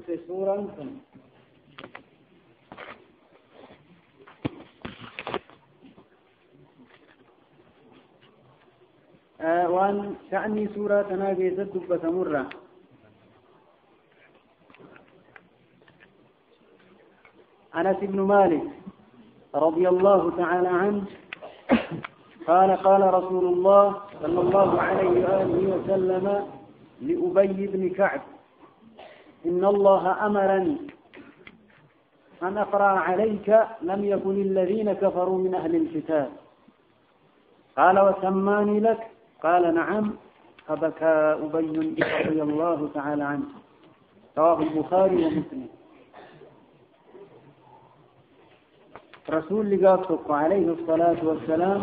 في سورة وان شأني سورة تناقي دبة مرة أنس بن مالك رضي الله تعالى عنه قال رسول الله صلى الله عليه وآله وسلم لأبي بن كعب إن الله أمرني أن أقرأ عليك لم يكن الذين كفروا من أهل الكتاب قال وسماني لك قال نعم فبكى أبي رضي الله تعالى عنه رواه البخاري ومسلم. رسول لقافتك عليه الصلاة والسلام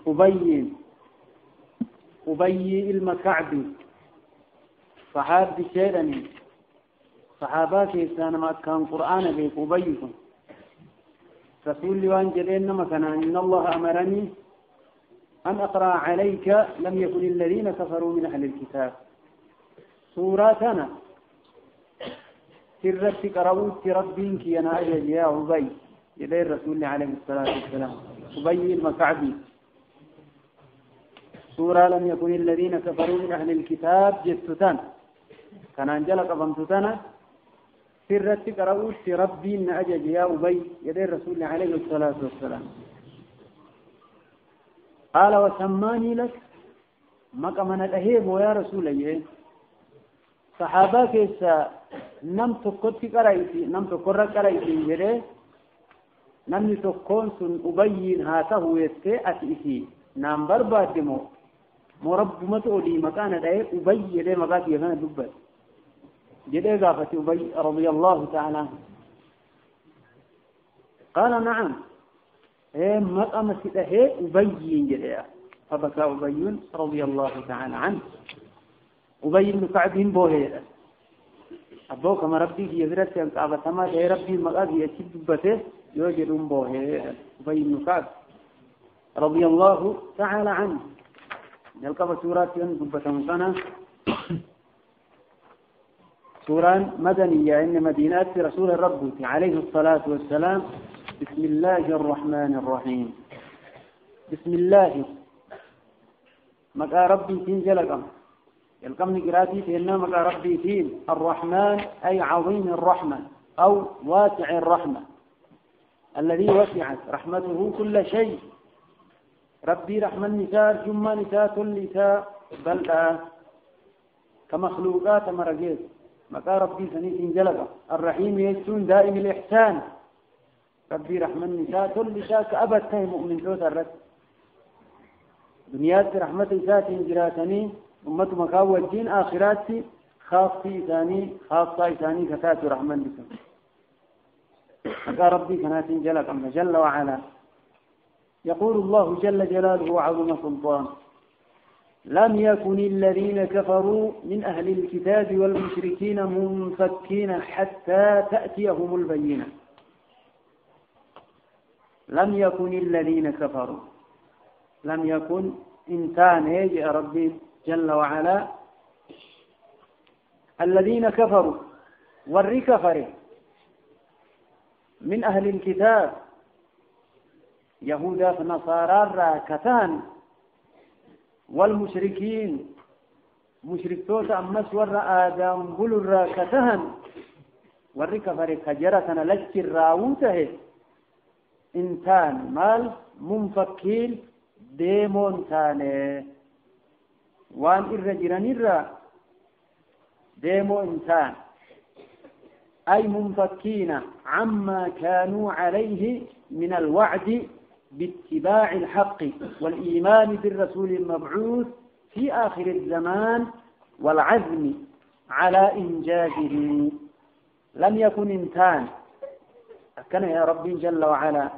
أبي المكعبي صحابي شيرني صحابات إنسان ما كان قرآن بيك أبيكم رسول لوان جلين مكانا إن الله أمرني أن أقرأ عليك لم يكن الذين كفروا من أهل الكتاب سوراتنا سرتك قرأوت ربك يا أجل يا أبي يدير الرسول عليه الصلاة والسلام أبي المكعبي سورة لم يكن الذين كفروا من أهل الكتاب جدتان كان أنجلك أبنتتنا سرتك قرأوت ربي أجل يا أبي يدير الرسول عليه الصلاة والسلام قال وسماني لك مقامنا الأهيب ويا رسول الله صحابك إسا نم تقرأ قرأيتي نم تقرأ قرأيتي جري نم تقون سن أبين هاته يستي أتئتي نام برباد دمو مرب متعودي مكان الأهيب أبي يدي مقاتي يغانا دبت جدي غافة أبي رضي الله تعالى قال نعم مقام الأهيب أبي جدي فبكى أبي رضي الله تعالى عنه أبي بن كعب بوهير أبوك ما ربي يدرس أن كعب تما جاي ربي مقاد يشد بته يوجد بوهير أبي بن كعب رضي الله تعالى عنه نلقى سورة دبة سنة سورة مدنية إن مدينة رسول الرب عليه الصلاة والسلام بسم الله الرحمن الرحيم بسم الله مقا ربي تنجلق يلقمني قراتي فإنما مقا ربي تين الرحمن أي عظيم الرحمة أو واسع الرحمة الذي وسعت رحمته كل شيء ربي رحمة نساء جمع نساء كل نساء بل كمخلوقات مرقيت مقا ربي سنيت انجلق الرحيم يجسون دائم الإحسان ربي رحمة نساء كل نساء كأبد تهي مؤمن توت الرد دنيات رحمة نساء تنجراتني أمة مكاوى الدين آخراتي خاصة إساني كتات رحمة نساء مقا ربي كانت انجلق أما جل وعلا يقول الله جل جلاله وعظم سلطان لم يكن الذين كفروا من أهل الكتاب والمشركين منفكين حتى تأتيهم البينة لم يكن الذين كفروا لم يكن إنسان يجئ ربي جل وعلا الذين كفروا والركفر من أهل الكتاب يهودا فنصارى راكتان والمشركين مشركتوت أمس ور آدم بل الراكتان والركفر كجرتنا لجك الراوته إنسان مال منفكين ديمون تاني وان الرجران الرا ديمو إنسان أي منفكين عما كانوا عليه من الوعد باتباع الحق والإيمان بالرسول المبعوث في آخر الزمان والعزم على إنجازه لم يكن إنسان كان يا ربي جل وعلا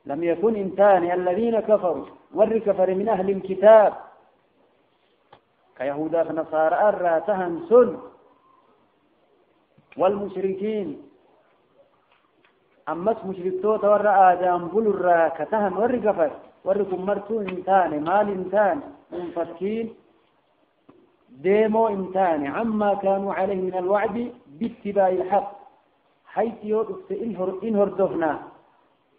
لم يكن إنسان الذين كفروا والركفر من أهل الكتاب كيهودا فنصارى الراتهم سن والمشركين أمس مشركتوت ور آدم بل الراكتهم والركفر وركم مرتون إنسان مال إنسان منفكين ديمو إنتان عما كانوا عليه من الوعد باتباع الحق حيث يوقف إن هردفنا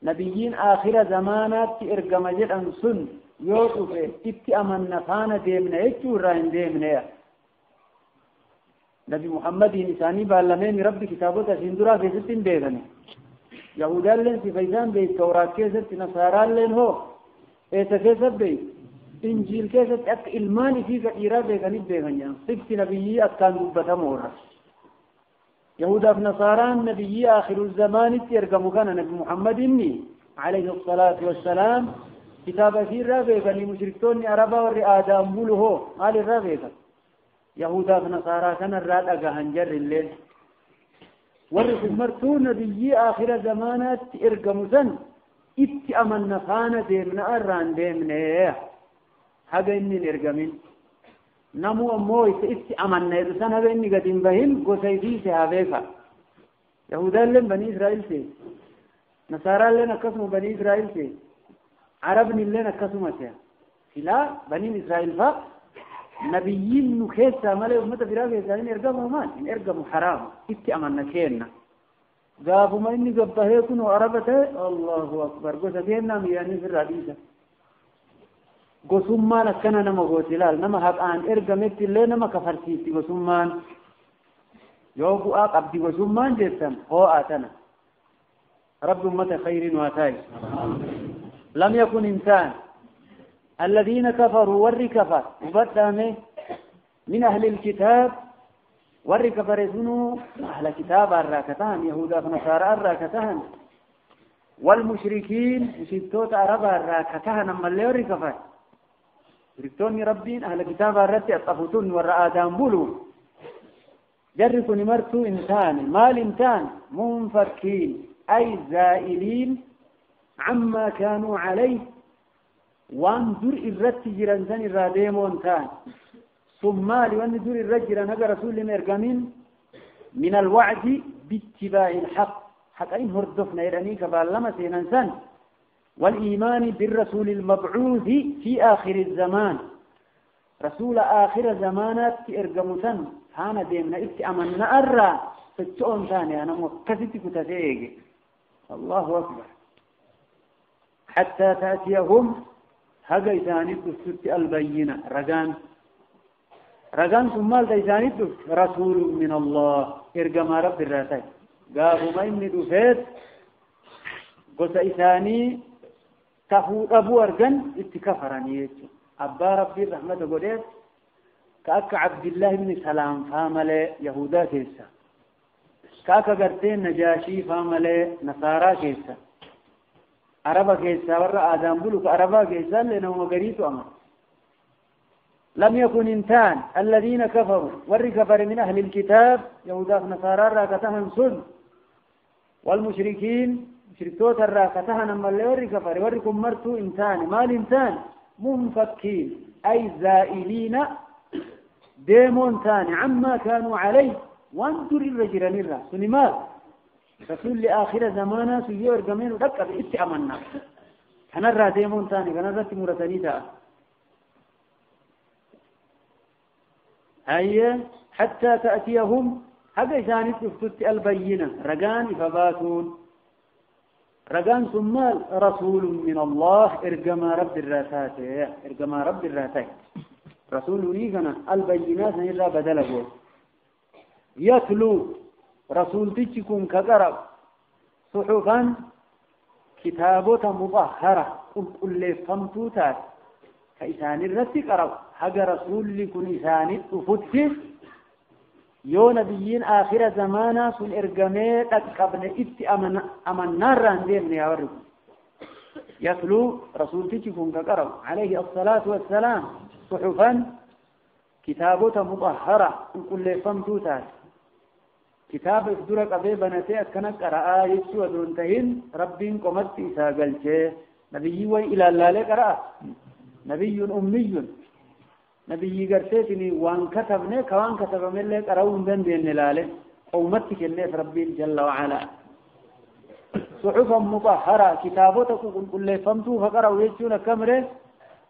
نبيين آخر زمانات إرقم جدًا سن يوقف اتأمن نفانا ديمنا يجورين ديمنا نبي محمد إنساني باللمين ربي كتابه تسندرا في ستين بيغني يهودا لين في فيزان بيت توراة كيست نصارى لين هو إيسا كيست بيت إنجيل كيست أك إلماني في كثيرا بيغني بيغني صفت نبيي أكان دبتا مورا يهودا في نصارى نبيي آخر الزمان تيرقمو كان نبي محمد إني عليه الصلاة والسلام كتابة في الرابيغني مشركتون عربا والرئادة أمبوله قال الرابيغني يهودا في نصارى كان الراد أقاهن جر الليل ورث مرتو نبي آخر زمانات إرقمزن اتأمن نفانا ديمنا أران ديمنا حاجة إني الإرقمين نمو أموي اتأمن نيرسان هذا إني قد انبهن قسيدي سهابيكا يهودا لن بني إسرائيل سي نصارى لن أكسموا بني إسرائيل سي عرب لن أكسموا سي فلا بني إسرائيل فا نبيين نخيسا مالي أمة فراغ يسالين إرقاموا مان إن إرقاموا حرام اتأمنا كينا قابوا ما إني قبطهيكم وعربته الله أكبر قوسا كينا مياني في الرئيسة قوسم مانا كان نما قوسلال نما حقان إرقامت اللي نما كفرسيتي قوسم مان يوقو أبدي قوسم مان جيسان هو آتنا رب أمة خير واتاي لم يكن إنسان الذين كفروا والركفة وبدأ من أهل الكتاب والركفة رسنوا أهل كتاب الراكتان يهودا فنصارى الراكتان والمشركين مشركتوت عرب الراكتان أما اللي الركفة ركتوني ربين أهل كتاب الرتي الطفتون والرآدان بلو جركوا نمرتوا إنسان مال إنسان منفكين أي زائلين عما كانوا عليه وان در الرت جيران سن الراديمون كان ثم لوان در الرت جيران هذا رسول مرقمين من الوعد باتباع الحق حتى إن هردفنا إراني كبالما سينسان والإيمان بالرسول المبعوث في آخر الزمان رسول آخر زمانات إرقمتن كان ديمنا اتأمنا أرى فتشون ثاني أنا مكسيتي كتاتيك الله أكبر حتى تأتيهم هذا إسانيد دفتت البينة رجان ثم إسانيد رسول من الله إرجم رب الراتي قالوا ما إني دفت قلت إساني تفوت أبو أرجن اتكفرني أبا ربي الرحمة قلت كأك عبد الله بن سلام فامل يهودا كيسا كأك قرتين نجاشي فامل نصارى كيسا عربا كيسا ورا آدم بلوك عربا كيسا لأنه مقريتو أمر لم يكن انتان الذين كفروا والركفر من أهل الكتاب يهودا نصارى راكتهم سن والمشركين مشركتوت الراكتهم أما اللي والركفر والركم مرتو انتان مال انتان منفكين أي زائلين ديمون تاني عما كانوا عليه وانظر الرجل نرى سنمال رسول لآخر زمانا سيور جميل ودك بإستعمالنا كان الراديمون ثاني كان الراتي مرتنيتا هيا حتى تأتيهم هذا ثاني تفتت البينة رجان فباتون رجان ثم رسول من الله إرجما رب الراتات إرجما رب الراتات رسول ليغنا البينات إلا بدله يتلو رسول تجكم كقرب صحفا كتابة مطهرة قل لي فمتوتات كإسان الرسي قرب حق رسول لكم إسان تفتح يو نبيين آخر زمانا سن إرقامي تتقبن أمن نار عندهم يا ورب يتلو رسول تجكم كقرب عليه الصلاة والسلام صحفا كتابة مطهرة قل لي فمتوتات كتاب إفدرك أبي بنتي أكنك رأى يسوع دونتهن ربين قمت إساقلته نبي إلى الله قرأ نبي أمي نبي قرتني وان كتبني كوان كتب من لك أرون ذنب النلاله أمتك اللي ربي جل وعلا صحفا مطهرة كتابتك كل فمتو فقرأوا يسوع كمره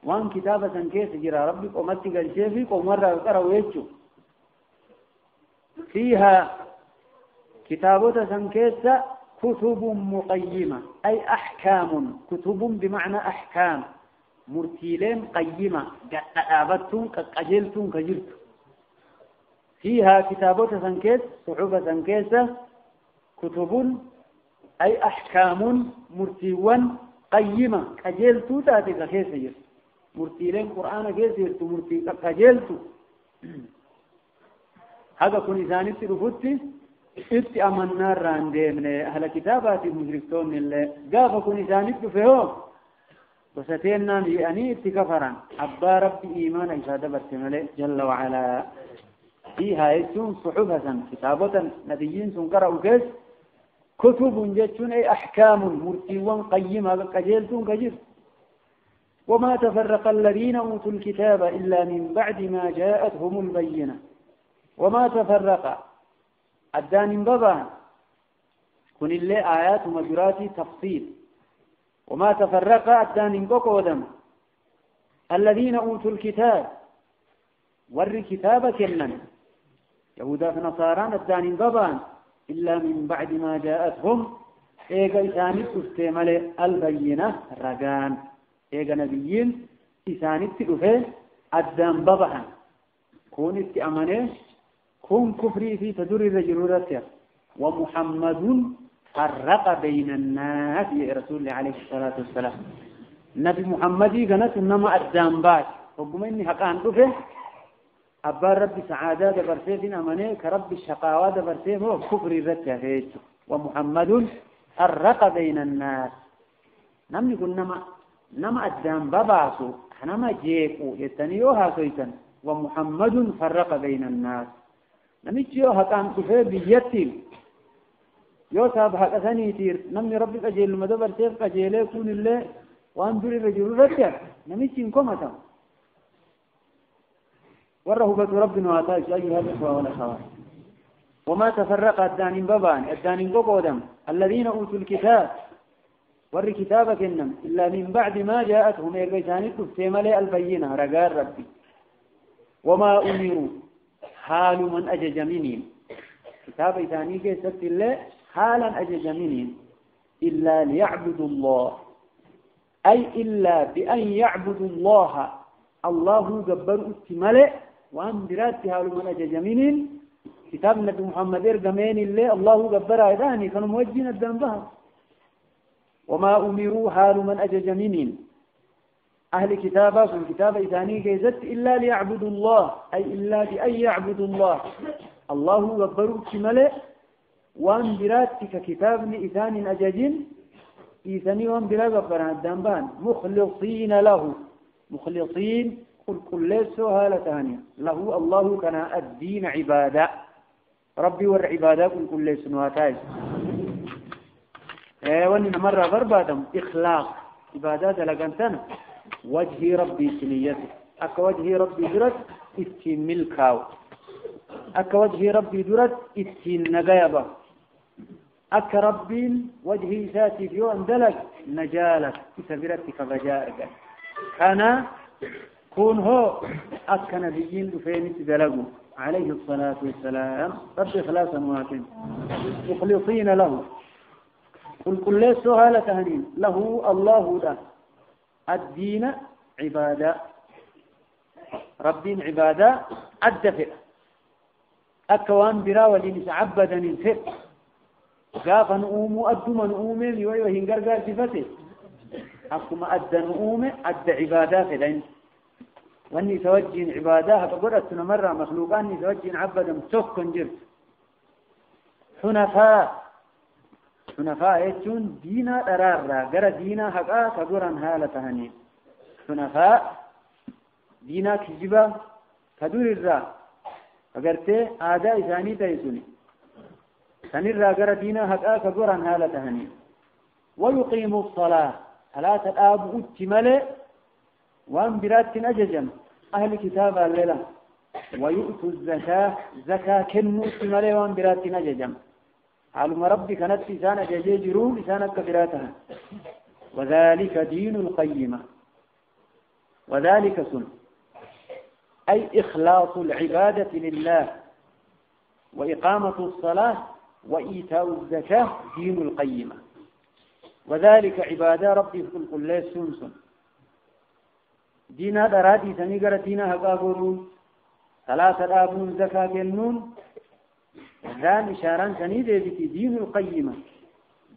وان كتابة كيس جرى ربي قومت قلشيفي قوم مرة قرويتشو فيها كتابة كيس كتب مقيمة أي أحكام كتب بمعنى أحكام مرتيلين قيمة أعبدتم كأجلتم كجلتم فيها كتابة كيس صحبة كيس كتب أي أحكام مرتيوان قيمة كجلتو تاتي كيس جلت مرتيلين قرآن كيس جلت مرتي كجلتو هذا كن إنسان ترفضتي إت أمنا راندي من أهل كتابات المشركون اللي قاف كن إنسان تفهم وستينا بأني اتكفرا أبا ربي إيمان إشادة برسمله جل وعلا فيها يسون صحبة كتابة نبيين سنقرأوا كيس كتب جتون أي أحكام مرتوى قيمة كجلتون كجل وما تفرق الذين أوتوا الكتاب إلا من بعد ما جاءتهم البينة وما تفرق الدان بابا كن اللي آيات ومجرات تفصيل وما تفرق الدان بقودم الذين أوتوا الكتاب ور كتاب كنن يهودا نصارى الدان بابا إلا من بعد ما جاءتهم إيجا إساني تستمل البينة رجان إيجا نبيين إساني تلفه الدان بابا كون استأمنه كون كفري في تدور الرجلورة ومحمد فرق بين الناس يا رسول الله عليه الصلاة والسلام نبي محمد كانت إنما الدنبات ربما إني حقان رفه أبا رب سعادة برسيفين أمنه كرب الشقاوة برسيفه كفري رتيه ومحمد فرق بين الناس نمني كن نما الدنباباسو نما جيكو يتنيوها سيتن ومحمد فرق بين الناس نمشيو هكان كفر بيتي يوسف هكذا يصير نمني ربي أجيل مدبر سيف أجيله كون الله وأنظر الرجل رجع نمشي كمتا ورهبة ربنا واتاش أيها الإخوة والأخوات وما تفرق الدان بابان الدان بقودم الذين أوتوا الكتاب ور كتابك إنم إلا من بعد ما جاءتهم إرغيساني تفتمل البينة رجال ربي وما أمروا حال من أجج منهم كتاب ثاني كيست الله حالا أجج منهم إلا ليعبدوا الله أي إلا بأن يعبدوا الله الله جبر استملئ وأن برات حال من أجج منهم كتاب النبي محمد إرجمين الله جبر أيضاني كانوا موجين الدنبها وما أمروا حال من أجج منهم أهل كتابة في كتاب إثاني كيزت إلا ليعبدوا الله أي إلا بأن يعبدوا الله الله غبروا كملئ وان براتك كتاب إثاني أجاجين إثاني وان برا غبران الدنبان مخلصين له مخلصين قل كل سوها لتاني له الله كان الدين عبادة ربي والعبادة قل كل سنواتاج واننا مرة غرباتهم إخلاق عبادات لقنتنا وجه ربي سنيته أك وجه ربي درت إتين ملكاو أك وجه ربي درت إتين نجايبه أك ربي وجه ذاتي فيو أندلك نجالك إسبرتك فجارك كان كون هو أك نبيين دفين تدلقوا عليه الصلاة والسلام رب خلاصا واكن مخلصين له قل كل سهالة تهنين له الله ده الدين عبادة ربين عبادة الدفئ أكوان براولي نسعبدا الفئ قافا نؤوم أدو من أومي ويوهن قرقار صفته أكما أدى نؤوم أدى عبادة فلين واني توجين عبادة فقرأت مرة مخلوقاني توجين عبدا سكن جرت حنفاء يجون دينا درارا غير دينا حقا كدوران حالة هني حنفاء دينا كجبا كدور الرا اگرته آداء ثاني تيسوني سنرا غير دينا حقا كدوران حالة هني ويقيم الصلاة ثلاثة الآب اتمال وان برات أججم أهل كتاب الليلة ويؤتوا الزكاة زكاة كنو اتمال وان برات أججم علم ربي كانت لسانة جيجرون لسانة كفراتها وذلك دين القيمة وذلك سن أي إخلاص العبادة لله وإقامة الصلاة وإيتاء الزكاة دين القيمة. وذلك عبادة ربي في كل سنسن دينا دراتي سنقر دينا هقاقرون صلاة الآبون زكاة النون ذان إشاران سنيدة دين القيمة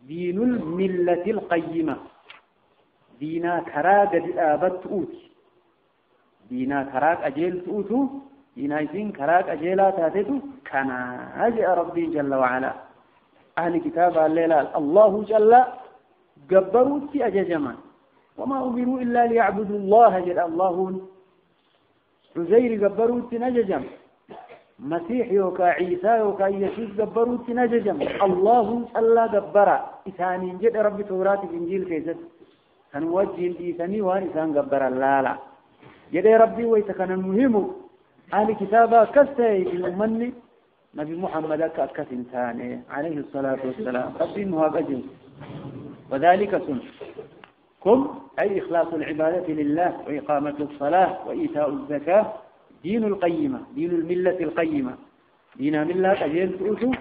دين الملة القيمة دينا كراق الآبت أوتي دينا كراق أجيل تؤتو دينا يسين كراق أجيلا تاتتو كان أجئ ربي جل وعلا أهل كتاب الليلة الله جل قبروا في أججما وما أمروا إلا ليعبدوا الله جل اللهون عزير قبروا في نججم مسيح يوكا عيسى يوكا يسوس قبروا في نججم الله جل قبرا إثاني جد ربي توراة في إنجيل كيست سنوجه الإيثاني وإنسان قبرا لا جد ربي ويتكن المهم أهل كتابا كستي في أمني نبي محمد كأكس إنسان عليه الصلاة والسلام ربي مهاب أجل وذلك سن كم أي إخلاص العبادة لله وإقامة الصلاة وإيتاء الزكاة دين القيمة دين الملة القيمة دين ملة أجل تؤتو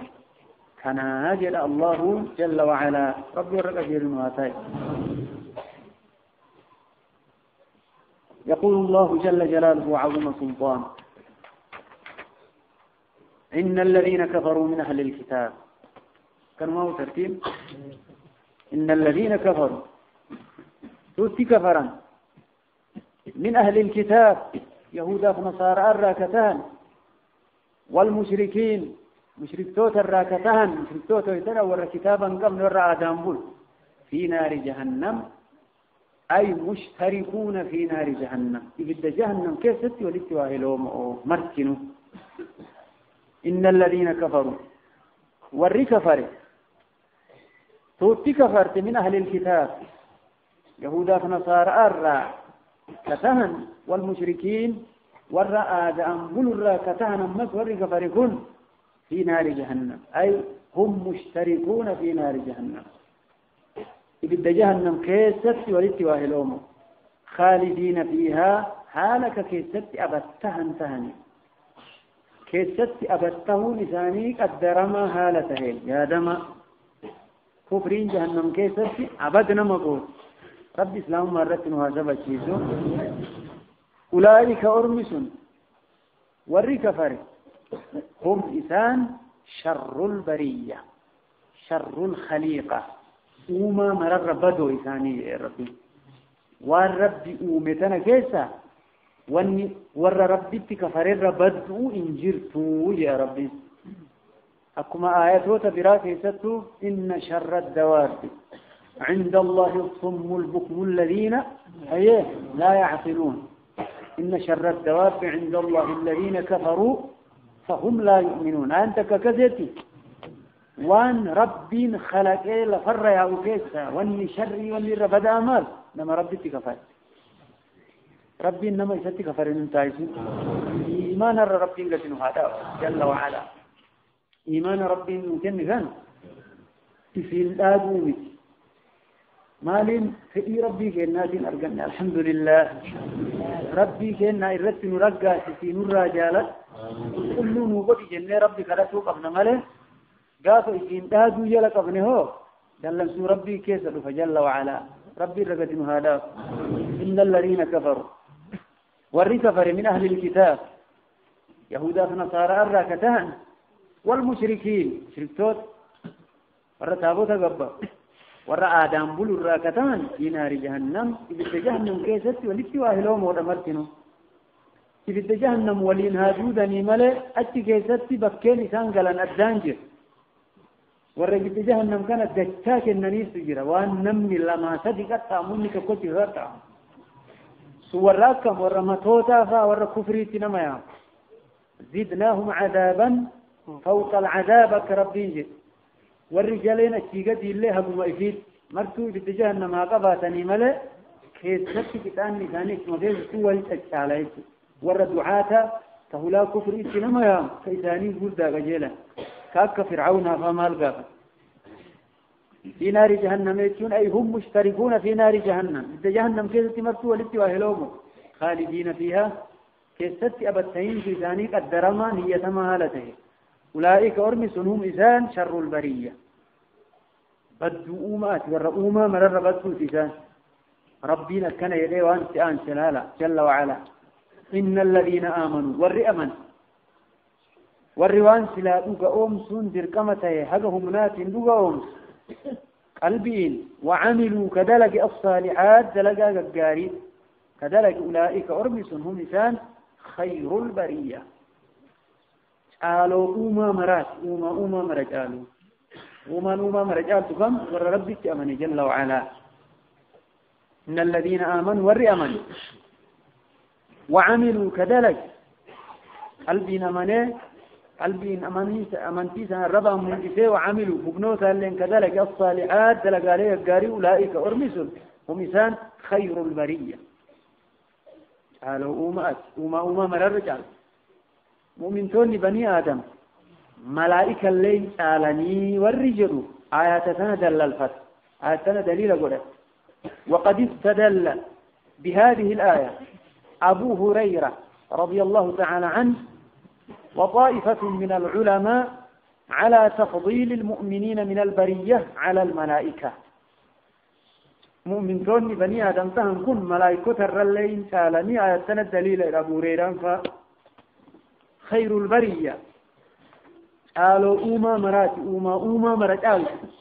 كان أجل الله جل وعلا ربي ورق أجل واتاي. يقول الله جل جلاله وعظم سلطان إن الذين كفروا من أهل الكتاب كان ما هو ترتيب إن الذين كفروا توتي كفرا من أهل الكتاب يهودا ونصارى الراكتان والمشركين مشركتوت الراكتان مشركتوت يتنور كتابا قبل الرعادان بول في نار جهنم أي مشتركون في نار جهنم يبدأ جهنم كيف ستي ولتواه لهم مركنوا إن الذين كفروا ورّي كفر توتي كفرت من أهل الكتاب يهودا فنصارى الرّا كتهن والمشركين ورّا آدم بل الرّا كتهن أمس ورّي كفركون في نار جهنم أي هم مشتركون في نار جهنم يبدأ جهنم كيست ولتواه لهم خالدين فيها حالك كيست أبتهن تهني كيست أبته لساني قدرما هالتهين يا دما كفرين جهنم كيست أبدنا مقول رب إسلام مرة وهذا الشيء أولئك أرمس ورّي كفر هم إسان شر البرية شر الخليقة وما مرر بدو إساني يا ربي والرب أومتنا كيسا ور ربي كفر بدو إنجرتو يا ربي أكما آياته تبراك يستو إن شر الدواب عند الله الصم البكم الذين لا يعقلون إن شر الدواب عند الله الذين كفروا فهم لا يؤمنون أنت ككذتي وان ربي خلق لفر يا أوكيسا واني شري واني ربد أمال نما ربي تكفر ربي إنما يستي كفر انتايسي إيمان ربي لكنه هذا جل وعلا إيمان ربي ممكن كان في الآدومي مالين في ربي كنا دين أرجعنا الحمد لله ربي كنا إرت نرجع في نور رجالة كل نوبة جنة ربي خلاص قبنا ماله قاسوا إن تهدو يلا قبنا هو جل سو ربي كيسر فجل وعلا ربي رجعنا هذا إن الذين كفروا ورّي كفر من أهل الكتاب يهودا ونصارى الراكتان والمشركين شركتوت ورّا تابوت قبّا ورّا آدم بول الراكتان في نار جهنم إذا جهنم كيست ولتوا أهلهم ورمرتنوا إذا جهنم ولين هادودني ملء أتي كيست بكين إسان قلن الدانجر ورّا إذا جهنم كانت دجاج الننيس جرا وأن نمني لما صدقت تأمنك كتي غرطا سوراكم ورمتوتا فور كفريتنا ما زدناهم عذابا فوق العذاب كربين والرجالين الشيقات اللي هم وإفيد مرتو بجهنم قباتني ملأ كيس نفسي كتان نسانيك مغير سوى التجاليك والردعاتا فهلا كفريتنا ما كيساني بلدا غجيلا كاك فرعون فما القاف في نار جهنم يتون أي هم مشتركون في نار جهنم إذا جهنم كيف تمرتوا ولتوا أهلهم خالدين فيها كست أبتين في ثاني قدرما هي تمهالته أولئك أرمسون هم إسان شر البرية بدو أومات والرؤومة مرر بدو إسان ربنا كان يدي وانت آن سلالة جل وعلا إن الذين آمنوا والرئمن والروان سلادوك أومسون دركمته حقهم نات دوك أومس قلبين وعملوا كدلق الصالحات دلقا قاري كدلق أولئك أرمسون هم إسان خير البرية قالوا أوما مرات أوما مرجالوا أوما مرجالوا كم وربك أمن جل وعلا إن الذين آمنوا والرئمن وعملوا كدلق قلبين أمنتي سنة ربا من جسي وعملوا فبنوتا لين كذلك الصالحات دلق عليه القاري أولئك أرمسون هم إنسان خير البرية قالوا أوما مرر رجال مؤمنتون بني آدم ملائكة اللي سالني والرجل آيات سنة دلالفت آيات سنة دليل قوله وقد استدل بهذه الآية أبو هريرة رضي الله تعالى عنه وطائفة من العلماء على تفضيل المؤمنين من البرية على الملائكة مؤمن كون بني آدم تهم كن ملائكة الرلين سالني آياتنا الدليل إلى أبو هريرة خير البرية قالوا أوما مرات أوما مرات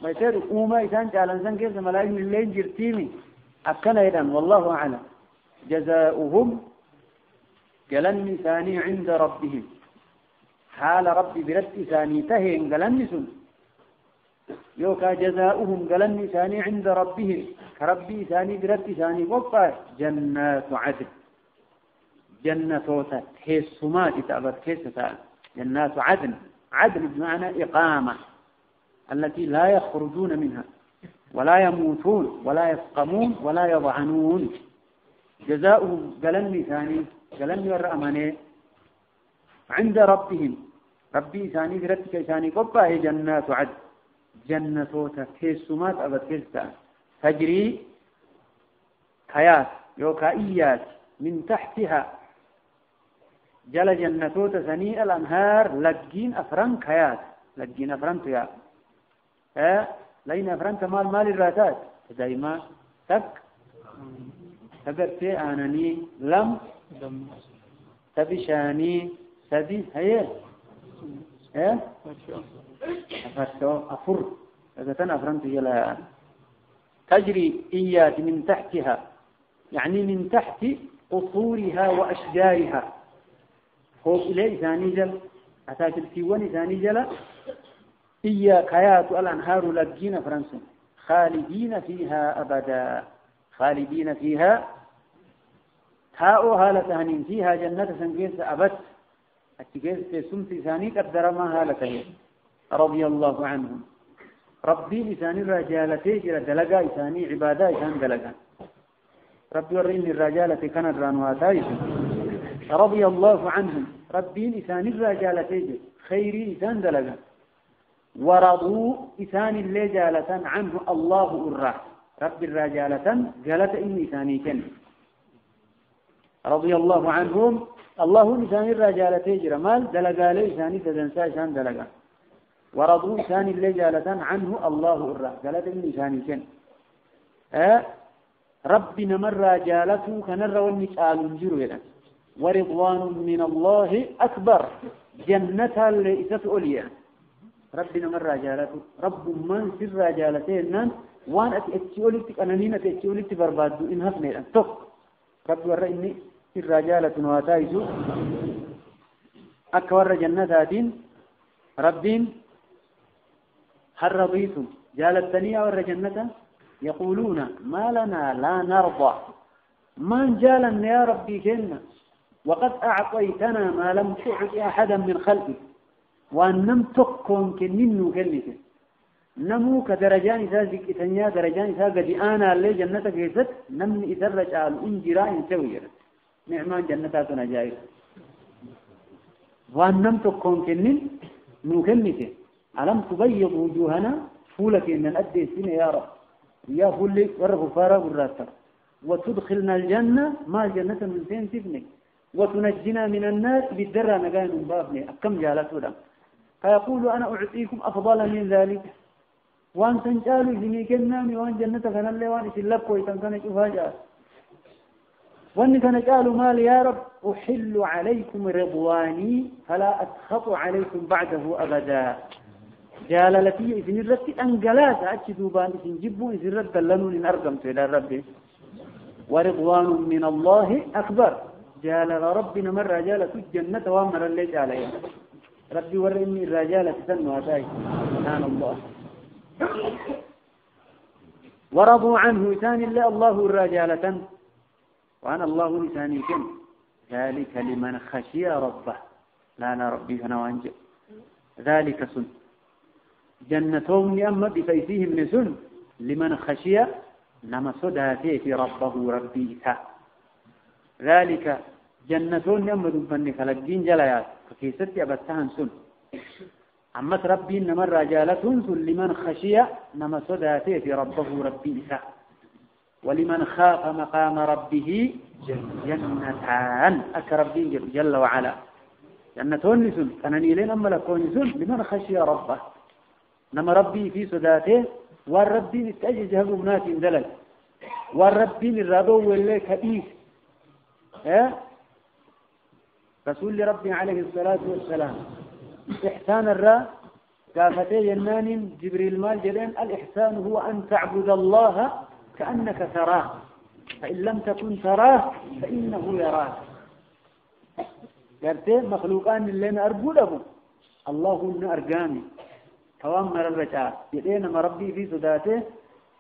ما يصير أوما إذا قال إنسان كيف ملائكة اللين جرتيمي أكنا إذا والله أعلم جزاؤهم قلن ثاني عند ربهم حال ربي برد ثاني تهين قلنسون يوكا جزاؤهم قلن ثاني عند ربهم كربي ثاني برد ثاني قطع جنات عدن جنة حسمات تعبر كيستان جنات عدن بمعنى إقامة التي لا يخرجون منها ولا يموتون ولا يسقمون ولا يضعنون جزاؤهم قلن يرأمني عند ربهم ربي ثاني برتك ثاني قبة جنات عدن جنة تكسمات أبد كستا تجري حياة يوكائيات من تحتها جل جنة ثني الأنهار لجين أفرن حياة لجين أفرن تيا لين أفرن مال الراتات دائما تقرتي آنني لم تبشاني سدي هي أفر إذا تنفرنت جلا تجري إيات من تحتها يعني من تحت قصورها وأشجارها فوق إليه ثاني جل أتاك الكيوان ثاني جل إيا كيات الأنهار لجين فرنسا خالدين فيها أبدا خالدين فيها تاؤ هالتهنين فيها جنة سنجيس أبد التجيس سمت ثاني قدر ما هالته رضي الله عنهم ربي لساني الرجالة جرى دلقا إساني عبادة إسان دلقا ربي ورئيني الرجالة كان الرانواتايس رضي الله عنهم ربي لساني الرجالة جرى خيري إسان دلقا ورضوا إساني اللي جالة عنه الله الرح ربي الرجالة جالة إني إساني كن رضي الله عنهم الله لساني الرجالة تجرى مال دلقا لي ثاني تدنسا شان دلقا ورضوا ثاني اللي جالة عنه الله الرح قالت إني ثاني كن ربنا مرة جالته كنر والنسال جرولا ورضوان من الله أكبر جنة ليست أولياء ربنا مرة جالته رب من سر جالتين وان أتأتيولتك أنانين أتأتيولتك بربادو إن هفني أن تق رب ورئني سر جالة واتايزو أكبر جنة ربين هل رضيتم جالتني أور جنة يقولون ما لنا لا نرضى ما جالنا يا ربي كنا وقد أعطيتنا ما لم تعط أحدا من خلقك وأن لم تكن كننو كلمة نمو كدرجان ذلك إثنيا درجان ذلك أنا اللي جنتك يزت نمني إثرج على الإنجراء سوير نعمان جنتاتنا جائر وأن لم تكن كننو كلمة ألم تبيض وجوهنا فولك إن الأدي السنة يا رب يا فولي ورف فارغ الراتب وتدخلنا الجنة ما الجنة من سين تبني وتنجنا من النار بالدرة نقاين بابني كم جالته لهم فيقول أنا أعطيكم أفضل من ذلك وأن تنجالوا جميع كنامي وأن جنة كان اللي وأن إسلابك ويتنكن شفاجأ وأن كان قالوا مال يا رب أحل عليكم رضواني فلا أسخط عليكم بعده أبدا جالالتي إذن الرد أنقلات أجدوا بان إذن جبوا إذن الرد لنون إن أرقمت إلى الرب ورضوان من الله أكبر جالال ربنا مرة جالة الجنة وامر اللي جالها ربي ورئني الرجالة تنوى ذلك سبحان الله ورضوا عنه ثاني الله الرجالة وأنا الله لساني كم ذلك لمن خشي ربه لا ربي فنوانج ذلك سن جنتهم يأمد بفيسهم لسن لمن خشي نما صداته في ربه ربي إساء ذلك جنتهم يأمد بفنك لجين جليات فكيست يبتهن سن أما ربي نما الرجالة سن لمن خشي نما صداته في ربه ربي إساء ولمن خاف مقام ربه جنتان أكربين جل وعلا جنتون نسون كانني لين أما لكون نسون لمن خشي ربه نما ربي في صداته والربي نتأجي جهب منات دلل والربي الرابو واللي كبير رسول ربي عليه الصلاة والسلام إحسان الراء كافتي جنان جبريل مال جلين الإحسان هو أن تعبد الله كأنك تراه فإن لم تكن تراه فإنه يراك قرتي مخلوقان اللي أرجو له الله إن أرجاني توامر الرجاء يدينا ربي في صداته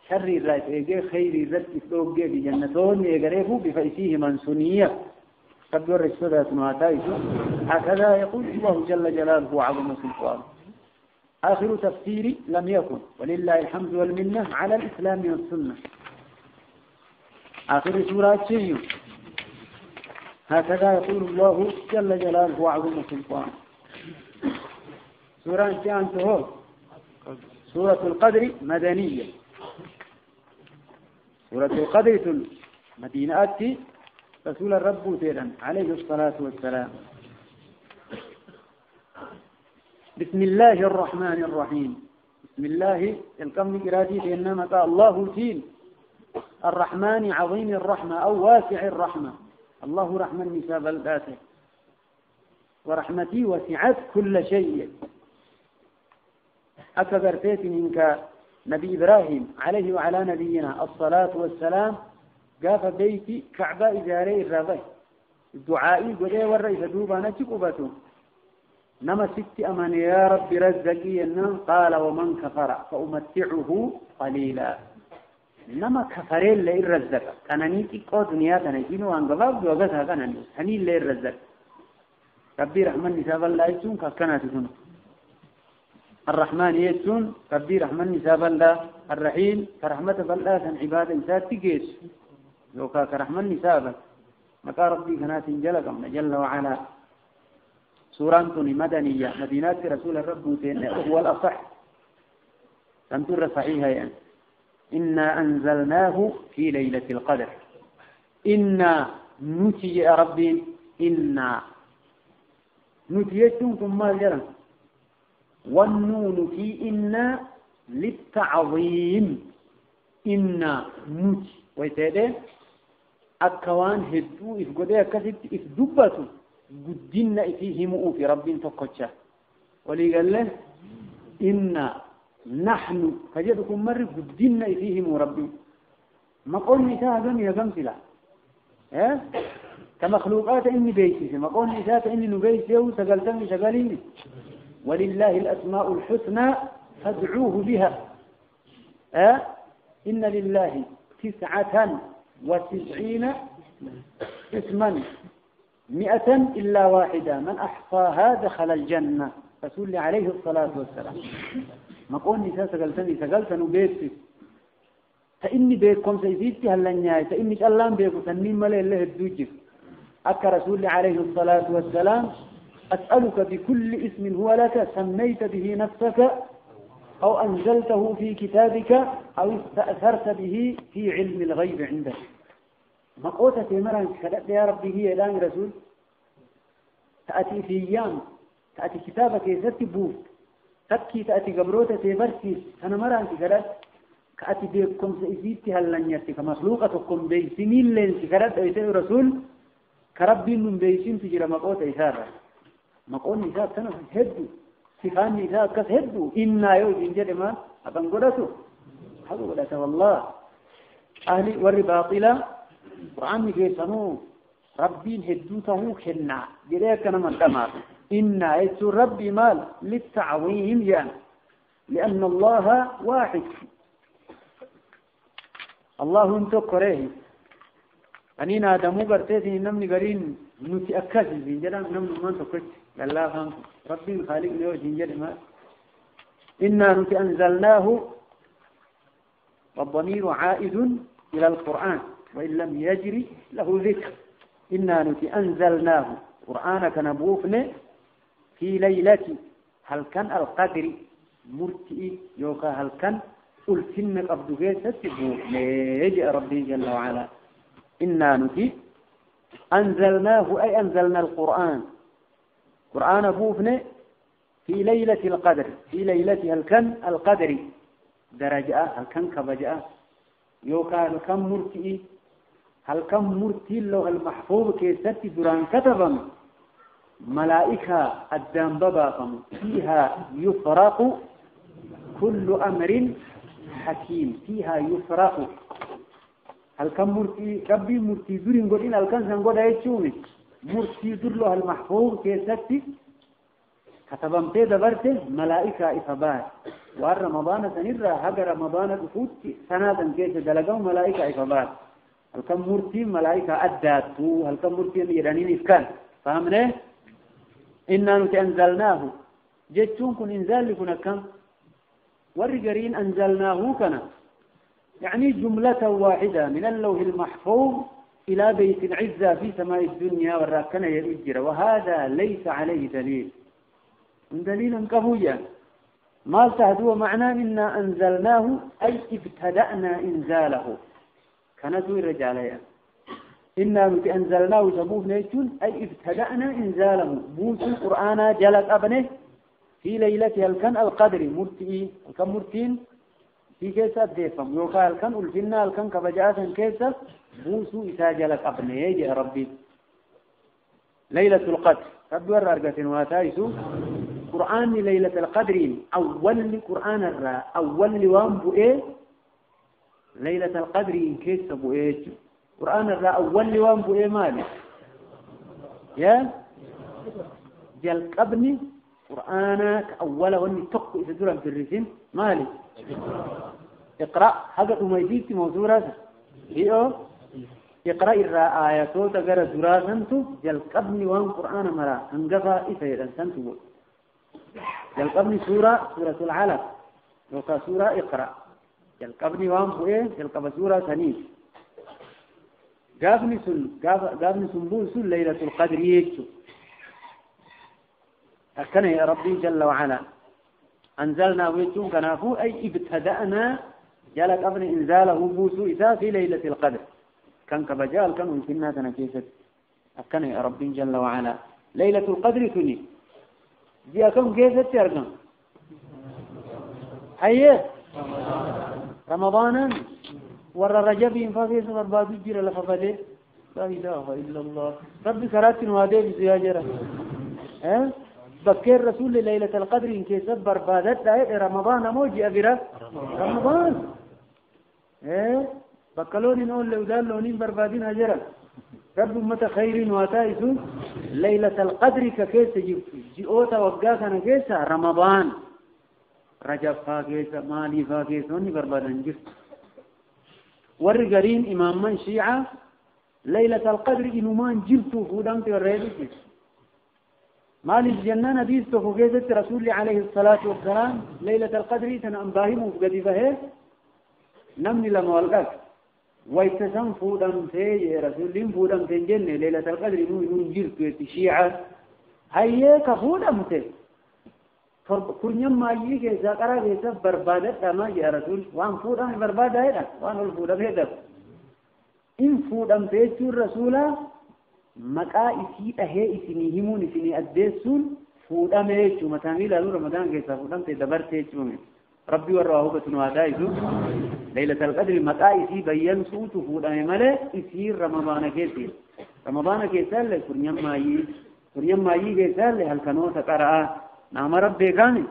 شر الرجاء يجي خير الرجاء يسلوك في جنتون يجريه بفيسيه منسونية تبدو الرسالة نواتايش هكذا يقول الله جل جلاله وعظم سلطانه آخر تفسيري لم يكن ولله الحمد والمنة على الإسلام والسنة آخر سورة شيء هكذا يقول الله جل جلاله وعظم سلطانه سورة انتهى سورة القدر مدنية سورة القدر مدينة رسول الرب تيرا عليه الصلاة والسلام بسم الله الرحمن الرحيم بسم الله الكم قراتي إنما قال الله تين الرحمن عظيم الرحمة أو واسع الرحمة الله رحمن نساب الذاته ورحمتي وسعت كل شيء أكبر فيت منك نبي إبراهيم عليه وعلى نبينا الصلاة والسلام قاف بيتي كعبة إزاري الرابع الدعائي قدي والرئيس دوبانا تقبته نما ست أمان يا رب رزقي قال ومن كفر فأمتعه قليلا نما كفرين لئي الرزق كانني تقوى دنيا تنجينه وانقباب دوغتها كانني هنين لئي الرزق ربي رحمن نساب الله يسون كاكنا تسون الرحمن يسون ربي رحمن نساب الله الرحيم كرحمة الله تن عبادة إنسان تقيس يوكا كرحمن نسابك مكا ربي كنات جلقم جل وعلا سورة مدنية مدينات رسول الرب هو الأصح تنتر صحيحة يعني إنا أنزلناه في ليلة القدر إنا نتي يا ربي إنا نتيتكم ما الجرم والنون في إنا للتعظيم إنا نتي ويتادي أكوان هدو إفقودي أكسد إفدبتو قدنا فيهم في رب تقشى ولي قال له إنا نحن فجدكم مرة قدنا فيهم ربي ما قلنا هذا يا جمسلا كمخلوقات إني بيتي ما قلنا ذات إني نبيتي وسجلتني شغالين ولله الأسماء الحسنى فادعوه بها إن لله 99 اسما 100 إلا واحدة من أحصاها دخل الجنة رسول عليه الصلاة والسلام ما قلني سقلتني بيتي فإني بيكم سيزيدتي هلنياي فإني شالان بيكم تنميم ملي الله الدوجف أكا رسول عليه الصلاة والسلام أسألك بكل اسم هو لك سميت به نفسك أو أنزلته في كتابك أو استأثرت به في علم الغيب عندك مقوتة تمران كذا يا ربي هي الآن رسول تأتي في أيام تأتي كتابك يستبوف تكي تأتي قبروتة تبرسي أنا مران كذا كأتي بكم سيزيدتي هلنيتي كمخلوقتكم بيسمين لين كذا أيتي رسول كربي من بيسين تجرى مقوتة إسارة مقول إسارة كان هدو سفان إسارة كس هدو إنا يوجد جدما أبن قدسو هذا قدسه والله أهلي والرباطلة وعمي كيسانو ربين هدوته خلنا جريك أنا من دمار إنا يسو ربي مال للتعظيم يعني لأن الله واحد الله انتو كريه أنينا دمو قرتيتي نمني قرين نتأكد جنجلان نمني من تكت لله فهم ربي خالق له جنجل ما إنا أنزلناه والضمير عائد إلى القرآن وإن لم يجري له ذكر إنا أنزلناه قرآنك نبوفنا في ليلة هل كان القدر مرتئ يوكا هل كان ألفنك أبدوكي ستبوك يجي ربي جل وعلا إنا أنزلناه أي أنزلنا القرآن قرآن بوفنا في ليلة القدر في ليلة هل كان القدر درجة هل كان كبجة يوكا هل كان مرتئ هل كان مرتئ له المحفوظ كي ستدران كتبا ملائكة الدنبابا فيها يفرق كل أمر حكيم فيها يفرق هل كان مرتي ربي مرتي دورين قدين هل كان سنقود هيتشوني مرتي دور له المحفوظ كيستي كتبان تيدا برته ملائكة إفبات وار رمضان سنرى هذا رمضان تفوت سنادا كيس دلقوا ملائكة إفبات هل كان مرتي ملائكة أداتو هل كان مرتي يرانين إفكان فهمنا إنا أنزلناه جتون كن إنزال لكنا كم والرجرين أنزلناه كنا يعني جملة واحدة من اللوح المحفوظ إلى بيت العزة في سماء الدنيا والراكنة يؤجر وهذا ليس عليه دليل دليل قويا ما تهدو معنى إنا أنزلناه أي ابتدأنا إنزاله كانت الرجالية إنا أنزلناه سبوه نيتون أي ابتدأنا إنزاله بوس القرآن جلت أبنه في ليلة الكن القدر مرتئي الكن مرتين في كيسة ديفم يوكا الكن ألفنا الكن كبجاءة كيسة بوسو إسا جلت أبنه يجي ربي ليلة القدر ربي ورارقة واتايسو قرآن ليلة القدر أول قرآن الرا أول وان بؤيه ليلة القدر كيسة بؤيه قرآن الرا أول وان بؤيه مالي يا جل قبني قرآنك أولا واني تقو إذا دورا في الرسم مالي اقرأ حقا أميزيتي موزورة هي اقرأ الآياتو تقرأ دورا سنتو جل قبني وان قرآن مرا انقفا إسيرا سنتو جل قبني سورة العلق وكا سورة اقرأ جل قبني وان بوئي جل قبني سورة سنيس قابني سنبول سن ليلة القدر يكتو أكنا يا ربي جل وعلا أنزلنا ويتون كنافو أي ابتدأنا جلت أبن إنزاله بوسو إذا في ليلة القدر كان كبجال كان يمكننا تنكيست أكنا يا ربي جل وعلا ليلة القدر كني دي أكون كيست يرقم حيه رمضانا ور رجب فاكيس برباد جير لفقده لا إله إلا الله ربي كراتن وادي بزياجرة بكير رسول ليلة القدر إن كيسب بربادت لا رمضان موجي أبرا رمضان بكالون نقول لودان لونين بربادين هجرا رب أمة خير واتائسو ليلة القدر كيس جئوتا وقاسنا كيسا رمضان رجب فاكيسا مالي فاكيسا وني بربادان جرت ورقرين إمام من شيعة ليلة القدر إنمان جرتو فودامت والرئيس مال الجنة نبيس تفوقيت رسول عليه الصلاة والسلام ليلة القدر تنأنباهم وفقدفه نمني لما والقاك ويتسم فودم تي رسول فودم تنجن ليلة القدر نون جرت شيعة هيك فودم تي كرنيم ما يجي إذا قرأ يسب بربادة ما يا رسول وان فودم بربادة هذا وان الفودم هذا إن فودم تيجو الرسول مقا إسي أهي إسني همون إسني أدسون فودم يجو متاميل ألو رمضان كيسا فودم تدبر تيجو ربي وراه بتنوادايزو ليلة القدر مقا إسي بيّن سوت فودم ملي إسي رمضان كيسي رمضان كيسا لي كريم مايي كيسا لي هل كانوا تقرأ نعم ربي كامل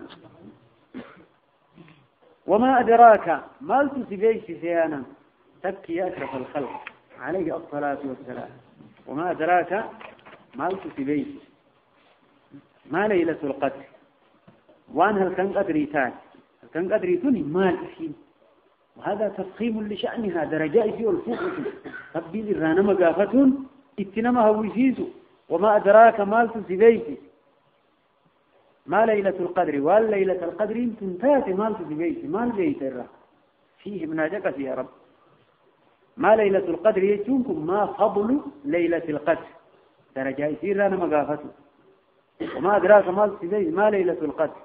وما أدراك ما تسبيش سيانا تبكي أشرف الخلق عليه الصلاة والسلام وما أدراك ما تسبيش ما ليلة القدر وأن هل كان قدري تاني هل كان قدري توني مال إشي وهذا تفخيم لشأنها درجاء في والفوق تبديل الرانا مقافتون اتنما هويسيسو وما أدراك ما تسبيش ما ليلة القدر والليلة القدر تنتهي مال تسبيش مال بيت الرا فيه مناجك يا رب ما ليلة القدر يجونكم ما فضل ليلة القدر درجة يصير لنا مقافته وما أدراك مال تسبيش ما ليلة القدر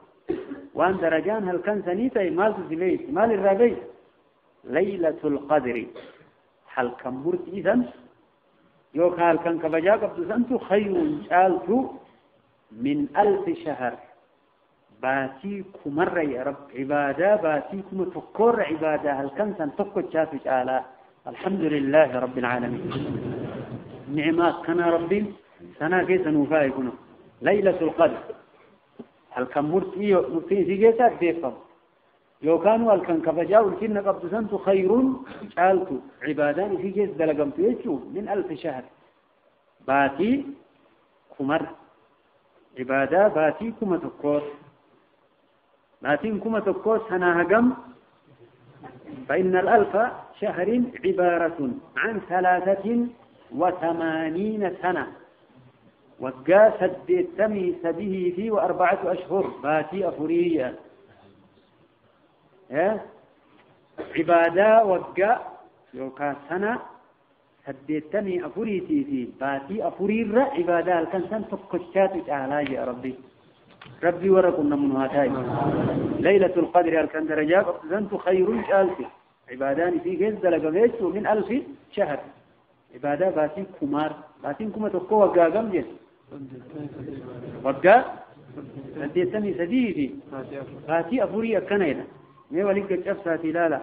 وأن درجان هل كان سنيته مال تسبيش مال الرابي ليلة القدر هل كان مرت إذن يوك هل كان كبجاك بسنتو خير شالتو من 1000 شهر باتيكم مرة يا رب عبادة باتيكم تكر عبادة هل كان تنتقل شافش آلا الحمد لله رب العالمين نعمات كان ربي سنة كيسا نفايقنا ليلة القدر هل كان مرتين سيجيسات بيقم يو كانوا هل كان كبجاو الكن قبض سنتو خير شالتو عبادان سيجيس دلقم تيشو من 1000 شهر باتي كمر عبادة باتيكم تكوس باتيكم تكوس هنا هجم فإن 1000 شهر عبارة عن 83 سنة وقا سديتمي سبيه في 4 أشهر باتي أفرية عبادة وقا يوكا سنة سديتني أفريتي في باتي أفرير عبادة الكنسان تقشات إعلاج يا ربي ربي ورقنا من هاتاي ليلة القدر الكن درجات أنت خير ألف عبادان في جزء لقبيت من 1000 شهر عبادة باتي كمار باتي كما تقوى قاقم جس وقا سديتني سديدي باتي أفريا كنينة ميواليك جفساتي لا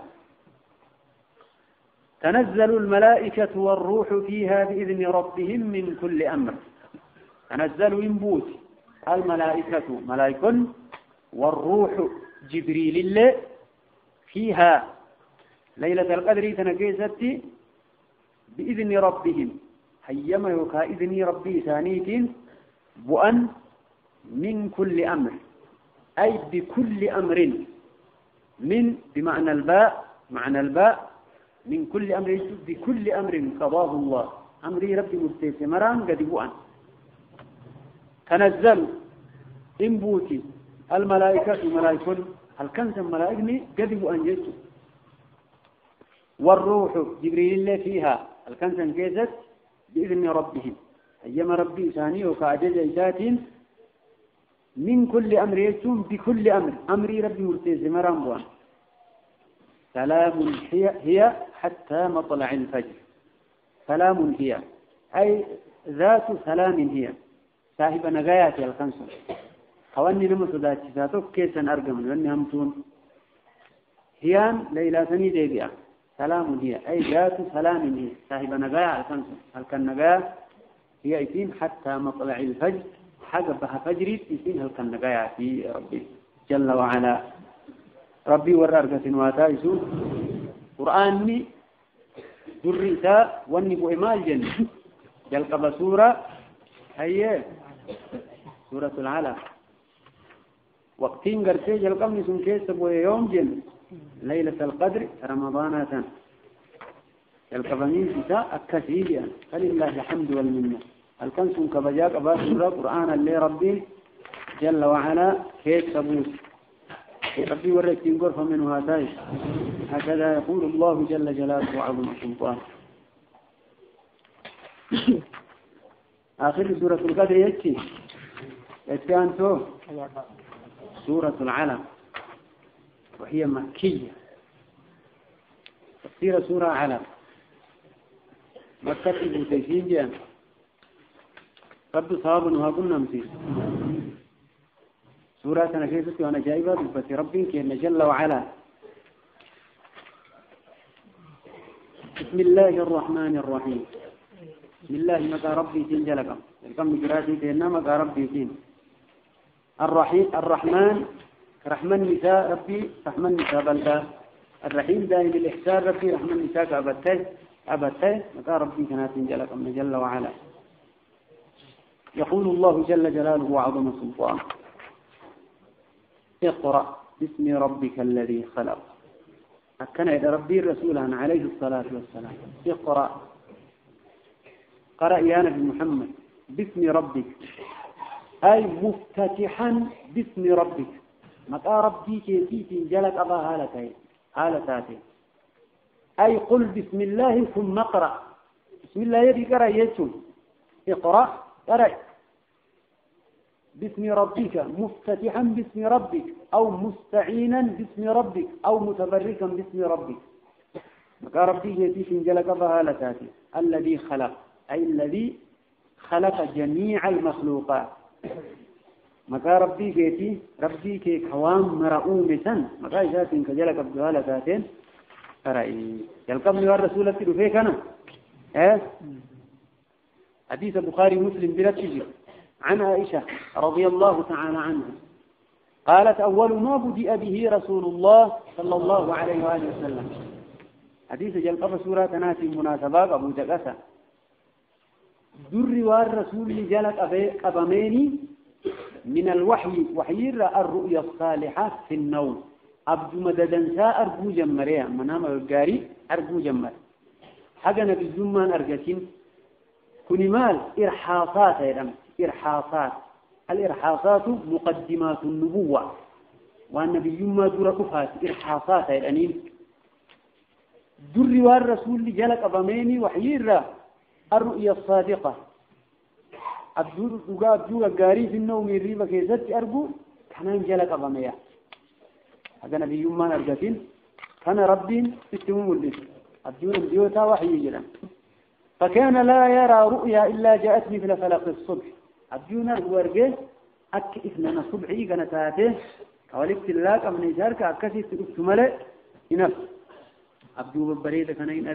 تنزل الملائكة والروح فيها بإذن ربهم من كل أمر تنزل ينبوت الملائكة ملائكة والروح جبريل الله فيها ليلة القدر تنقيست بإذن ربهم هيما يوكا إذن ربي ثانيت بأن من كل أمر أي بكل أمر من بمعنى الباء معنى الباء من كل أمر بكل أمر قضاه الله أمري ربي مستثمران قدبوان تنزل إنبوتي الملائكة ملائكة هل كانت الملائكة قدبوان جيسو والروح جبريل الله فيها هل كانت انجزت بإذن ربهم أيما ربي ثاني وكعجز إيسات من كل أمر يسوم بكل أمر أمري ربي مستثمران بوان سلام هي حتى مطلع الفجر سلام هي أي ذات سلام هي صاحب نغايات الخمسة خواني نمت ذات ذاتك كيسا أرقم لأني همتون هيان ليلة ثاني ديبئة سلام هي أي ذات سلام هي صاحب نغاية الخمسة هل كان نغاية هي إثين حتى مطلع الفجر حقبها فجري إثين هل كان نغاية في ربي جل وعلا ربي ورارك واتايسو قرآني درئتا ونبو إمال جنة جلقب سورة هي سورة العلق وقتين قرسي جلقب نسون كيسبو يوم جنة ليلة القدر رمضان سنة جلقب مين ستا أكسيجا فلله الحمد والمنة الكنسون كبجاك أبا سورة قرآن اللي ربي جل وعلا كيسبوس ربي ورثين غرفة منه هاتاي هكذا يقول الله جل جلاله وعظم سلطانه آخر سورة القدر يأتي أنتو سورة العلق وهي مكية تفسير سورة علق مكة بوتيسين جان رب صابنها قلنا مسيس سورة نكيسة وأنا جايبة بس ربي كأن جل وعلا بسم الله الرحمن الرحيم بسم الله مكا ربي تنجلكم الكم جراتي تينا مكا ربي تين الرحمن رحمن نساء ربي رحمن نساء بلدا الرحيم دائم الإحسان ربي رحمن نساء أبته مكا ربي كنا تنجلكم جل وعلا يقول الله جل جلاله وعظم سلطانه اقرأ باسم ربك الذي خلق أكن إلى ربي الرسول عليه الصلاة والسلام اقرأ قرأ يا نبي محمد باسم ربك أي مفتتحا باسم ربك مكا ربي كيتي جلك أبا هالتاتي أي قل بسم الله ثم اقرأ بسم الله يدي قرأ يسون اقرأ قرأ باسم ربك مفتتحا باسم ربك أو مستعينا باسم ربك أو متبركا باسم ربك مكا ربي يتيش انجلك فهالتاتي الذي خلق أي الذي خلق جميع المخلوقات مكا ربي كيتي ربي كي كوام مرؤوم سن مكا إجاتين كجلك بهالتاتين فرأي يلقب نوار رسولة تلفيك أنا حديث البخاري مسلم بلا تجير عن عائشة رضي الله تعالى عنها قالت أول ما بدأ به رسول الله صلى الله عليه وآله وسلم حديث جلقب سورة ناسي مناسبات أبو جقسة در والرسول جلق أبميني من الوحي وحير الرؤيا الصالحة في النوم أبدو مددنسا أرجو جمريا منام القاري أرجو جمر حاجة نبي الزمان أرجتين كل مال إرحاصات يا إرحاصات الإرحاصات مقدمات النبوة والنبي ما دركفات إرحاصات الأنين در والرسول جلك أبميني وحير الرؤيا الصادقة أبجوغ قاري في النوم الريبة كيزت أرجو كان جلك أبميا هذا نبي ما نرجتين كان ربي استمم الليل أبجوغ بيوتا وحي جلا فكان لا يرى رؤيا إلا جاءت مثل فلق الصبح أبجونا الورقة أك إثنان صبحي كانتاته كوالبت الله أمن إجارك أكسي تقفت ملئ إنف أبجو ببريدة كان إن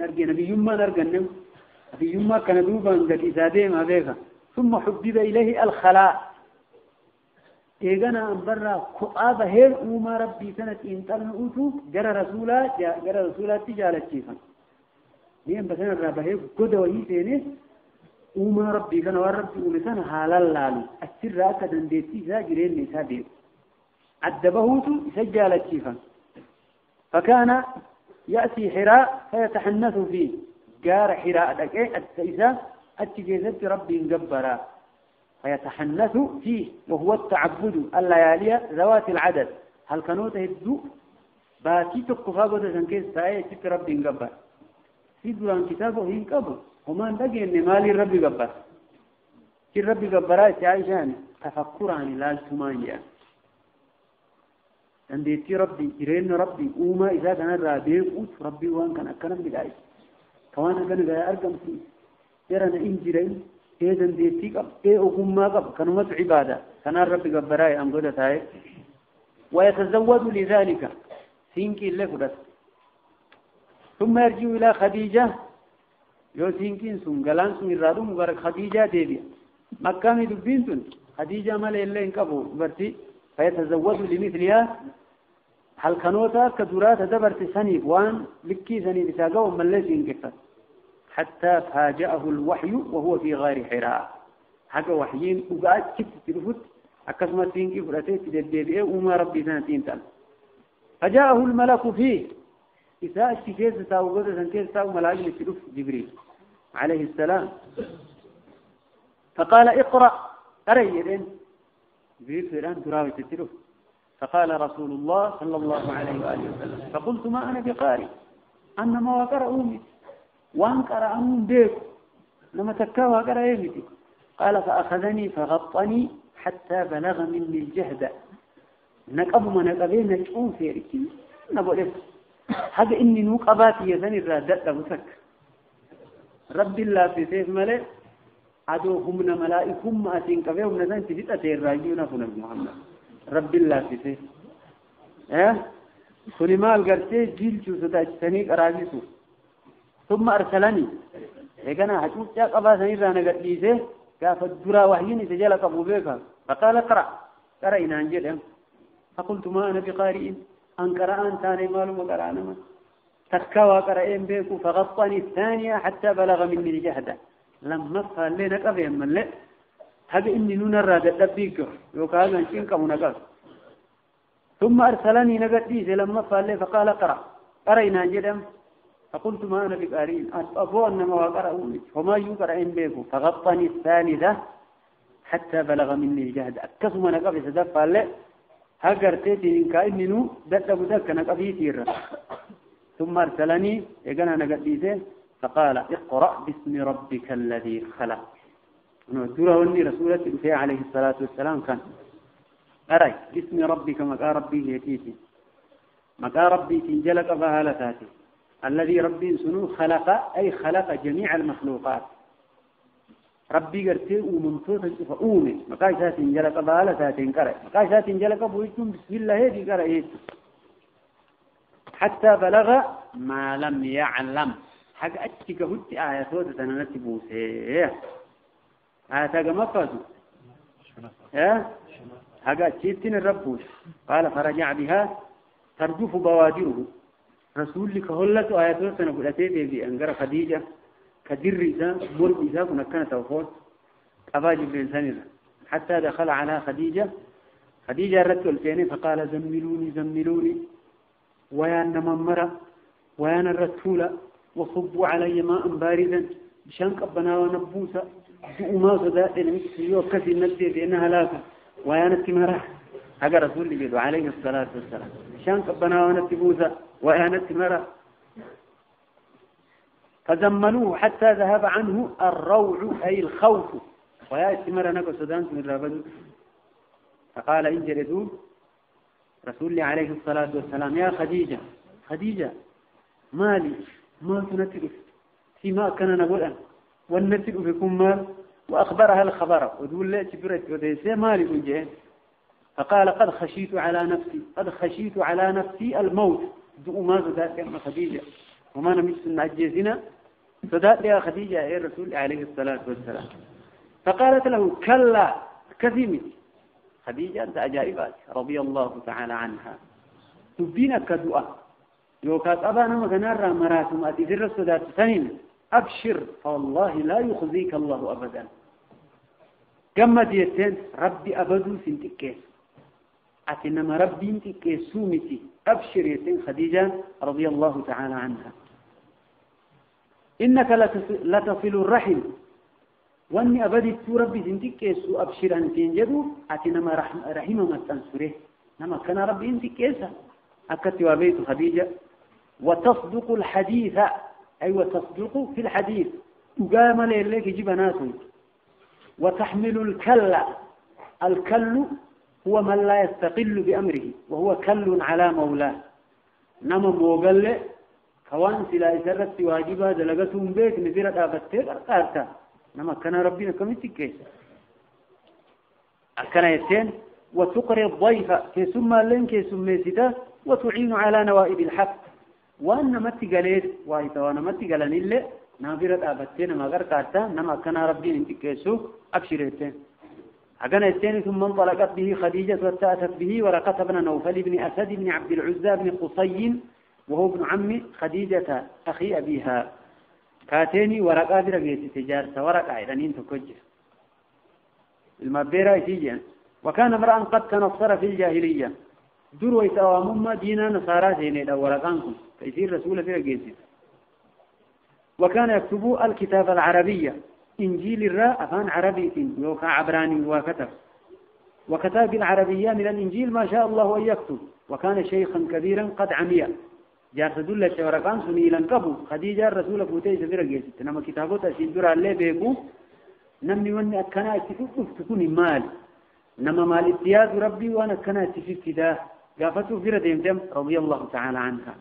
أرقى نبي يما نرقى نبي يما كان دوبا قد إساده ما بيك ثم حبب إليه الخلاء إيغانا أنبرا كؤابة هير وما ربي سنة إنترن أوتو جرى رسولات تجالة شيفا نيم بسنا الرابعه قد ويسينه وما ربي كان وربي ولسان حلال لالو السر أكدن ديتي ساجرين نسابين عدبهوتو سجال الشيفا فكان يأتي حراء فيتحنث فيه جار حراء دكي التئسا أتجيزت ربي انقبرا فيتحنث فيه وهو التعبد الليالي ذوات العدد هل كانوا تهدو باكي تقفاقو تسنكيس تاية ربي انقبر في دوران كتابه ينقبر وما نلاقي ان مالي ربي قبر في ربي قبرات عايشان تفكراني لالتمانيا عندي ربي جرين ربي وما اذا كان الرابع اوت ربي وان كان اكرم بدايه كوانا كان جاي ارقم في ترى انجرين اذا ديتي قب ما قب كانوا عباده كان ربي قبراي ام قدتاي ويتزود لذلك سينكي لفدت ثم يرجع إلى خديجة يوسينكين سن قلان سن الرادو مبارك خديجة ديبيا مكامي دبينتون خديجة مالي اللي انكبو برتي فيتزوج لمثلها هل كانوتا كدورات دبرت سنيف وان لكي سنيف ساقو من ليس انكفت حتى فاجأه الوحي وهو في غار حراء حقا وحيين وقعد كت تلفت أكسمت سينكي فرأتي تدبيبئ وما ربي سنتين تال فجاءه الملك فيه إذا أشتكيت تاوغد سنكيت تاو ملاجم تلف جبريل عليه السلام فقال اقرأ أريدين جبريل فيران تراوي تتلف فقال رسول الله صلى الله عليه وآله وسلم فقلت ما أنا بقارئ أنا ما وقرأ أمي وأن قرأ أمم بيك لما تكاوى قرأ يمتي قال فأخذني فغطني حتى بلغ مني الجهد نقب ما نقبين نجعون فيركي نقول هذا إني نقباتي يزني الرادة لبسك رب الله في سيف ملئ عدوهم من ملائكهم أتين كفيهم نزان تفيت أتين راجيون فن محمد رب الله في سيف سليمان قرتي جيل شو ستاجتني أراجيسو ثم أرسلني إذا حجوت يا قبا سنير أنا قد ليسه كاف الدرا وحيين سجلك أبو بكر فقال اقرأ قرأنا عن جدهم فقلت ما أنا بقارئ أن قرأن ثاني مال وقرأنا ما تكوى قرأين بيكو فغطني الثانية حتى بلغ مني الجهد لما قال لنا قبل من لا هذا إني نرى دبيك وقال أن شنك منقص ثم أرسلني نقد ليسه لما قال لي فقال اقرأ قرأنا عن جدهم فقلت ما أنا بقارئ أبو أنما وقرأوني وما يقرأين بيكو فغطني الثالثة حتى بلغ مني الجهد أكسم أنا قبل سدفع له هقرتي إن كأني نو دتب ذاك أنا قبل يسير ثم أرسلني يقنا أنا قديسه فقال اقرأ باسم ربك الذي خلق نودره أني رسولة إنسان عليه الصلاة والسلام كان أري باسم ربك مقا ربي يتيتي مقا ربي تنجلك فهالتاتي الذي ربي سنو خلق أي خلق جميع المخلوقات ربي قرتي ومنطوط فأومي مقايسات انجلق بالسات انقرأ مقايسات انجلق بويتم بسم الله هذه قرأ حتى بلغ ما لم يعلم حق أتك هدت آيات وتتنانت بوسيه آياتك ما فاتوا حق أتشيتين الرب قال فرجع بها ترجف بوادره رسول لك هلت آيات وتنقل أتيتي بأنقر خديجة كدر إذا مر إذا كنا كانت أوفوت أباجي بالإنسان حتى دخل على خديجة رت الفين فقال زملوني ويان ممرة ويان الرسولة وصبوا علي ماء باردا بشان قبنا ونبوسا وما صدق المكسيو كثير نفسي بأنها لاكا ويان التمرة هذا رسول الله عليه الصلاة والسلام بشان قبنا ونبوسا ويان التمرة فزملوه حتى ذهب عنه الروع أي الخوف ويا استمر نكو سودان من رابد فقال إن جلدوا رسول الله عليه الصلاة والسلام يا خديجة مالي ما تنتقف فيما كان نقولا والنتقف يكون مال وأخبرها الخبر ودول لا تبرت وديسي مالي من جهن فقال قد خشيت على نفسي الموت دعوا ما ذات يا خديجة وما نمس النعجزنا فذات يا خديجة يا رسول عليه الصلاة والسلام فقالت له كلا كثيمي خديجة أنت أجائبات رضي الله تعالى عنها تبينك دعاء يوكات أبانا مغنار مراتم أتذر السودات سنين أبشر فوالله لا يخزيك الله أبدا كما ديتين ربي أبدو سنتكيس أتنما ربي انتكيس سومتي أبشر يتين خديجة رضي الله تعالى عنها إنك لتصل الرحم واني أبدي ربي سنتكيس أبشر أن تنجدوا أتنما رحمة ما تنصره نما كان ربي انتكيسا أكت وبيت خديجة وتصدق الحديث أي وتصدق في الحديث تقام لك جيب ناسه وتحمل الكل هو من لا يستقل بأمره وهو كل على مولاه نما موغل كوان سلا إسرت واجبها دلغتهم بيت نزيرة آفتر أرقارتا نما كان ربنا كم يتكيس كان يتين وتقري الضيف كيسما لن كيسما ستا وتعين على نوائب الحق وأن متقلت وانا متقلن إلا نابرة آفتر نما غرقارتا نما كان ربنا يتكيسو أبشرتين أجن الثاني ثم انطلقت به خديجة واتأتت به ورقة بن نوفل بن أسد بن عبد العزى بن قصي وهو ابن عم خديجة أخي أبيها كاتيني ورقة برقية تجارة ورقة عيرانين تكجر المبيرة يتيجي وكان امرأ قد تنصر في الجاهلية دروا يتوامم دينا نصارى زيني ورقانكم فيصير رسول في رقية وكان يكتب الكتاب العربية إنجيل الراء أفان عربي يوكا عبراني وكتاب العربية من الإنجيل ما شاء الله أن يكتب وكان شيخا كبيرا قد عمي جار تدل ورقان سنيلا كبو خديجة الرسول فوتي سفير جيست نما كتابوتا سيدورا اللي بيكو نمني واني أكنا تكوني مال نما مال اتياد ربي وانا أكنا تفيد ده قافتو فيرة يمتم رضي الله تعالى عنها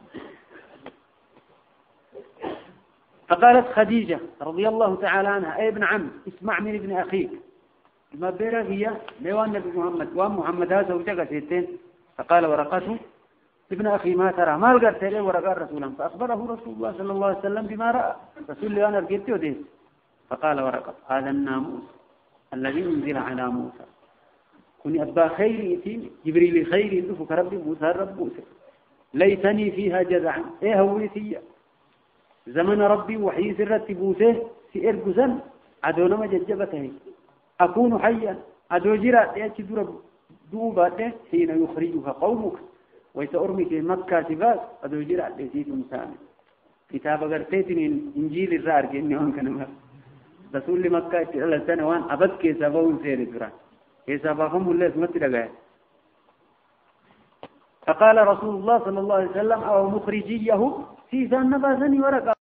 فقالت خديجة رضي الله تعالى عنها: أي ابن عم، اسمع من ابن أخيك. ما بيرك هي ليوان نبي محمد ومحمد هذا وجاء سيتين. فقال ورقته: ابن أخي ما ترى؟ ما لقيت له ورقة رسولا. فأخبره رسول الله صلى الله عليه وسلم بما رأى. رسول الله أنا لقيته ده. فقال ورقة: هذا الناموس الذي أنزل على موسى. كوني أبا خيري تيم جبريل خيري دفك ربي موسى رب موسى. ليتني فيها جزعا. إيه هويتي زمن ربي وحي سرت بوسه في إرجزا أدونا ما ججبته. أكون حيا أدو جرات يأتي دوباته حين يخرجها قومك ويتأرمك مكة تباس أدو جرات يأتيك مسامي. كتاب قرتين إنجيل الرارك إني أنكنا رسول مكة على سنوان أبد كيسابون سير الفران كيسابهم الله سمت لغاية. فقال رسول الله صلى الله عليه وسلم: أو مخرجيه في ذا نبازني ورقا.